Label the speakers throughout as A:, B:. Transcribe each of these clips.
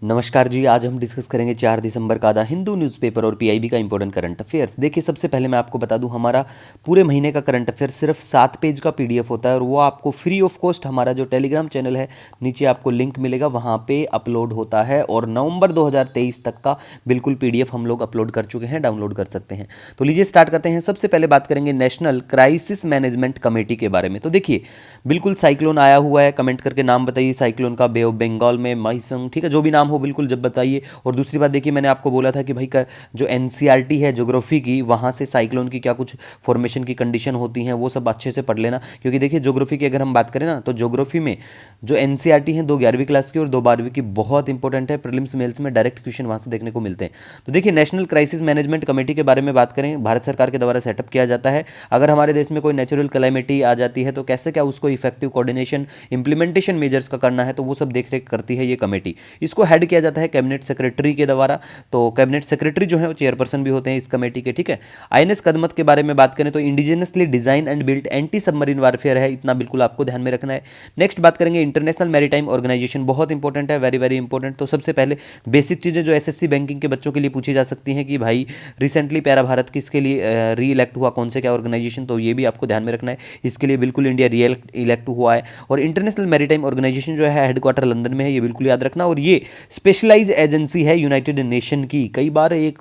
A: नमस्कार जी। आज हम डिस्कस करेंगे 4 दिसंबर का द हिंदू न्यूज़पेपर और पीआईबी का इंपॉर्टेंट करंट अफेयर्स। देखिए, सबसे पहले मैं आपको बता दूं, हमारा पूरे महीने का करंट अफेयर सिर्फ 7 पेज का पीडीएफ होता है और वो आपको फ्री ऑफ कॉस्ट हमारा जो टेलीग्राम चैनल है, नीचे आपको लिंक मिलेगा, वहाँ पे अपलोड होता है। और नवंबर 2023 तक का बिल्कुल पीडीएफ हम लोग अपलोड कर चुके हैं, डाउनलोड कर सकते हैं। तो लीजिए स्टार्ट करते हैं। सबसे पहले बात करेंगे नेशनल क्राइसिस मैनेजमेंट कमेटी के बारे में। तो देखिए, बिल्कुल साइक्लोन आया हुआ है, कमेंट करके नाम बताइए साइक्लोन का। बे ऑफ बंगाल में, माइसंग, ठीक है, जो भी नाम हो बिल्कुल जब बताइए। और दूसरी बात देखिए, मैंने आपको बोला था कि भाई का जो एनसीईआरटी है ज्योग्राफी की, वहाँ से साइक्लोन की क्या कुछ फॉर्मेशन की कंडीशन होती हैं वो सब अच्छे से पढ़ लेना। क्योंकि देखिए, ज्योग्राफी की अगर हम बात करें ना, तो ज्योग्राफी में जो एनसीईआरटी हैं, 2 11वीं क्लास की और 2 12वीं की, बहुत इंपॉर्टेंट है। प्रीलिम्स मेल्स में डायरेक्ट क्वेश्चन वहाँ से देखने को मिलते हैं। तो देखिए, नेशनल क्राइसिस मैनेजमेंट कमेटी के बारे में बात करें, भारत सरकार के द्वारा सेटअप किया जाता है। अगर हमारे देश में कोई नेचुरल कैलेमिटी आ जाती है तो कैसे क्या उसको इफेक्टिव कोऑर्डिनेशन, इंप्लीमेंटेशन मेजर्स का करना है, तो वो सब देख रेख करती है ये कमेटी। इसको हेड किया जाता है कैबिनेट सेक्रेटरी के द्वारा। तो कैबिनेट सेक्रेटरी जो है वो चेयरपर्सन भी होते हैं इस कमेटी के, ठीक है। आईएनएस कदमत के बारे में बात करें तो indigenously design and built anti submarine warfare है, इतना बिल्कुल आपको ध्यान में रखना है। नेक्स्ट बात करेंगे इंटरनेशनल मैरीटाइम ऑर्गेनाइजेशन, बहुत इंपॉर्टेंट है, वेरी वेरी इंपॉर्टेंट। तो सबसे पहले बेसिक चीजें जो एसएससी बैंकिंग के बच्चों के लिए पूछी जा सकती हैं कि भाई रिसेंटली प्यारा भारत किसके लिए री इलेक्ट हुआ, कौन से क्या ऑर्गेनाइजेशन, तो ये भी आपको ध्यान में रखना है। इसके लिए बिल्कुल इंडिया री इलेक्ट हुआ है। और इंटरनेशनल मैरीटाइम ऑर्गेनाइजेशन जो है हेडक्वार्टर लंदन में है, ये बिल्कुल याद रखना। और ये स्पेशलाइज एजेंसी है यूनाइटेड नेशन की। कई बार एक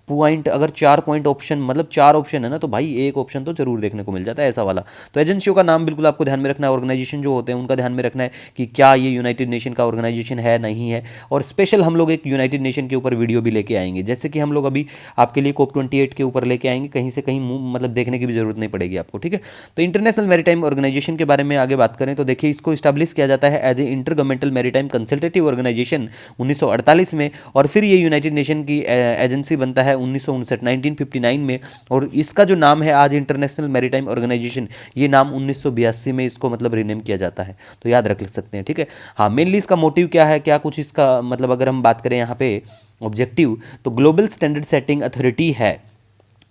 A: पॉइंट, अगर 4 पॉइंट ऑप्शन, मतलब 4 ऑप्शन है ना, तो भाई एक ऑप्शन तो जरूर देखने को मिल जाता है ऐसा वाला। तो एजेंसियों का नाम बिल्कुल आपको ध्यान में रखना है, ऑर्गेनाइजेशन जो होते हैं उनका ध्यान में रखना है कि क्या ये यूनाइटेड नेशन का ऑर्गेनाइजेशन है, नहीं है। और स्पेशल हम लोग एक यूनाइटेड नेशन के ऊपर वीडियो भी लेके आएंगे, जैसे कि हम लोग अभी आपके लिए COP28 के ऊपर लेके आएंगे, कहीं से कहीं मतलब देखने की भी जरूरत नहीं पड़ेगी आपको, ठीक है। तो इंटरनेशनल मैरीटाइम ऑर्गेनाइजेशन के बारे में आगे बात करें तो देखिए, इसको स्टैब्लिश किया जाता है as a intergovernmental maritime consultative organisation 1948 में। और फिर ये यूनाइटेड नेशन की एजेंसी बनता है 1959 में। और इसका जो नाम है आज इंटरनेशनल मैरीटाइम ऑर्गेनाइजेशन, ये नाम 1982 में इसको मतलब रीनेम किया जाता है, तो याद रख सकते हैं, ठीक है। हाँ, मेनली इसका मोटिव क्या है, क्या कुछ इसका मतलब अगर हम बात करें यहाँ पे ऑब्जेक्टिव, तो ग्लोबल स्टैंडर्ड सेटिंग अथॉरिटी है,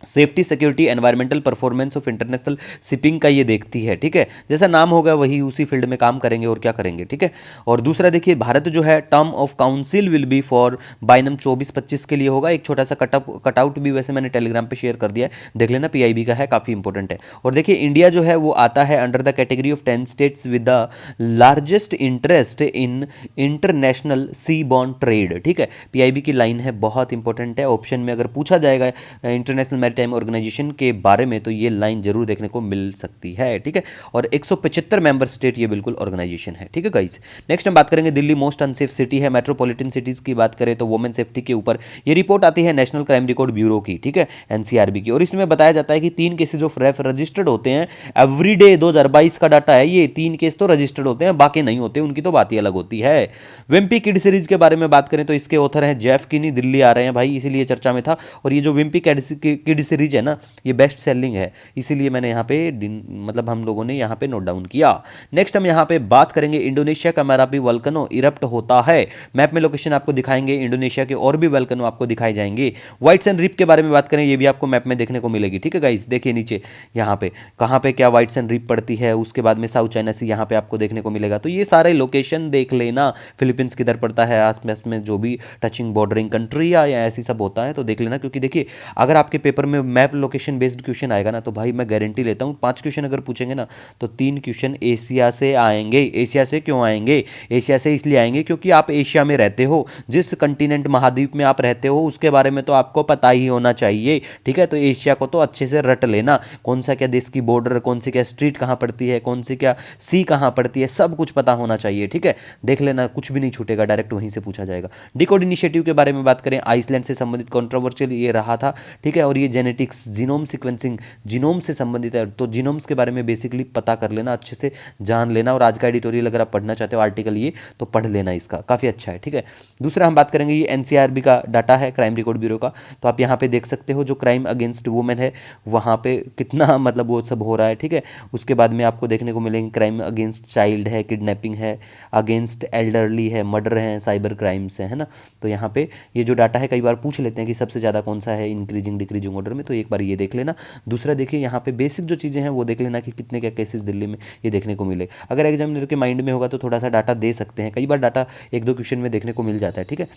A: safety security environmental performance of international shipping का ये देखती है, ठीक है। जैसा नाम होगा वही उसी फील्ड में काम करेंगे और क्या करेंगे, ठीक है। और दूसरा देखिए, भारत जो है term of council will be for biennium 24-25 के लिए होगा। एक छोटा सा कटआउट भी वैसे मैंने टेलीग्राम पे शेयर कर दिया है, देख लेना, पीआईबी का है, काफी इंपॉर्टेंट है। और देखिए, इंडिया जो है वो आता है under the category of 10 states with the largest interest in international seaborne trade, ठीक है। पीआईबी की लाइन है, बहुत इंपॉर्टेंट है, ऑप्शन में अगर पूछा जाएगा इंटरनेशनल मैरीटाइम ऑर्गेनाइजेशन के बारे में तो ये लाइन जरूर देखने को मिल सकती है, ठीक है। और 175 मेंबर स्टेट ये बिल्कुल ऑर्गेनाइजेशन है, ठीक है गाइस। नेक्स्ट हम बात करेंगे दिल्ली मोस्ट अनसेफ सिटी है। मेट्रोपॉलिटन सिटीज की बात करें तो वुमेन सेफ्टी के ऊपर ये रिपोर्ट आती है नेशनल क्राइम रिकॉर्ड ब्यूरो की, ठीक है, एनसीआरबी की। और इसमें बताया जाता है कि 3 केसेज ऑफ रेफ रजिस्टर्ड होते हैं एवरीडे। 2022 का डाटा है ये, 3 केस तो रजिस्टर्ड होते हैं, बाकी नहीं होते, उनकी तो बात ही अलग होती है। विम्पी किड सीरीज के बारे में बात करें तो इसके ऑथर हैं जेफ किनी, दिल्ली आ रहे हैं भाई, इसीलिए चर्चा में था। और ये जो विम्पी किड सीरीज है ना, ये बेस्ट सेलिंग है, इसीलिए मैंने यहाँ पे मतलब हम लोगों ने यहाँ पे नोट डाउन किया। नेक्स्ट हम यहाँ पे बात करेंगे इंडोनेशिया का मेरापी वल्कनो इरप्ट होता है। मैप में लोकेशन आपको दिखाएंगे, इंडोनेशिया के और भी वल्कनो आपको दिखाए जाएंगे। व्हाइट सैंड रिप के बारे में बात करें, ये भी आपको मैप में देखने को मिलेगी, ठीक है गाइस। देखिए नीचे यहाँ पे कहाँ पे क्या व्हाइट सैंड रिप पड़ती है, उसके बाद में साउथ चाइना सी यहाँ पे आपको देखने को मिलेगा। तो ये सारे लोकेशन देख लेना, फिलीपींस किधर पड़ता है, आसपास में जो भी टचिंग बॉर्डरिंग कंट्री या ऐसी सब होता है तो देख लेना। क्योंकि देखिए, अगर आपके पेपर में मैप लोकेशन बेस्ड क्वेश्चन आएगा ना, तो भाई मैं गारंटी लेता हूँ 5 क्वेश्चन अगर पूछेंगे ना, तो 3 क्वेश्चन एशिया से आएंगे। एशिया से क्यों आएंगे? एशिया से इसलिए आएंगे क्योंकि आप एशिया में रहते हो, जिस कंटिनेंट महाद्वीप में आप रहते हो उसके बारे में तो आपको पता ही होना चाहिए, ठीक है। तो एशिया को तो अच्छे से रट लेना, कौन सा क्या देश की बॉर्डर, कौन सी क्या स्ट्रीट कहाँ पड़ती है, कौन सी क्या सी कहाँ पड़ती है, सब कुछ पता होना चाहिए, ठीक है। देख लेना, कुछ भी नहीं छूटेगा, डायरेक्ट वहीं से पूछा जाएगा। डिकोड इनिशिएटिव के बारे में बात करें, आइसलैंड से संबंधित कंट्रोवर्शियल ये रहा था, ठीक है। और ये जेनेटिक्स जीनोम सीक्वेंसिंग, जीनोम से संबंधित है, तो जीनोम्स के बारे में बेसिकली पता कर लेना, अच्छे से जान लेना। और आज का एडिटोरियल अगर आप पढ़ना चाहते हो आर्टिकल ये, तो पढ़ लेना, इसका काफ़ी अच्छा है, ठीक है। दूसरा हम बात करेंगे, ये एनसीआरबी का डाटा है, क्राइम रिकॉर्ड ब्यूरो का। तो आप यहाँ पे देख सकते हो जो क्राइम अगेंस्ट वुमेन है वहाँ पे कितना मतलब वो सब हो रहा है, ठीक है। उसके बाद में आपको देखने को मिलेंगे क्राइम अगेंस्ट चाइल्ड है, किडनैपिंग है, अगेंस्ट एल्डरली है, मर्डर है, साइबर क्राइम्स है ना। तो यहाँ पे ये जो डाटा है, कई बार पूछ लेते हैं कि सबसे ज़्यादा कौन सा है, इंक्रीजिंग डिक्रीजिंग ऑर्डर में, तो एक बार ये देख लेना। दूसरा देखिए यहाँ पे बेसिक जो चीज़ें हैं वो देख लेना कि कितने क्या केसेस दिल्ली में ये देखने को मिले। अगर एग्जामिनर के माइंड में होगा तो थोड़ा सा डाटा दे सकते हैं, कई बार डाटा एक दो क्वेश्चन में देखने को मिल जाता है, ठीक है।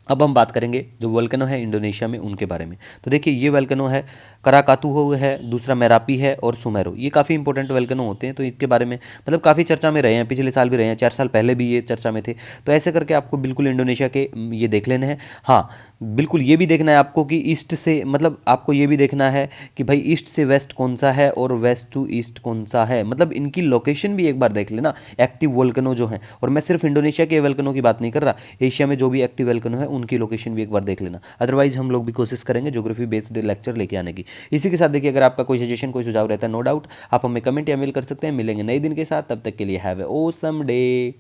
A: अब हम बात करेंगे जो वोल्केनो है इंडोनेशिया में उनके बारे में। तो देखिए ये वोल्केनो है, कराकातुहो है, दूसरा मेरापी है और सुमेरो। ये काफ़ी इंपॉर्टेंट वोल्केनो होते हैं, तो इसके बारे में मतलब काफ़ी चर्चा में रहे हैं, पिछले साल भी रहे हैं, 4 साल पहले भी ये चर्चा में थे। तो ऐसे करके आपको बिल्कुल इंडोनेशिया के ये देख लेने हैं। हाँ, बिल्कुल ये भी देखना है आपको कि ईस्ट से, मतलब आपको ये भी देखना है कि भाई ईस्ट से वेस्ट कौन सा है और वेस्ट टू ईस्ट कौन सा है, मतलब इनकी लोकेशन भी एक बार देख लेना, एक्टिव वोल्केनो जो है। और मैं सिर्फ इंडोनेशिया के वोल्केनो की बात नहीं कर रहा, एशिया में जो भी एक्टिव वोल्केनो है उनकी लोकेशन भी एक बार देख लेना। अदरवाइज हम लोग भी कोशिश करेंगे ज्योग्राफी बेस्ड लेक्चर लेके आने की। इसी के साथ देखिए अगर आपका कोई सजेशन कोई सुझाव रहता है, नो डाउट आप हमें कमेंट या मेल कर सकते हैं। मिलेंगे नए दिन के साथ, तब तक के लिए हैव ए ऑसम डे।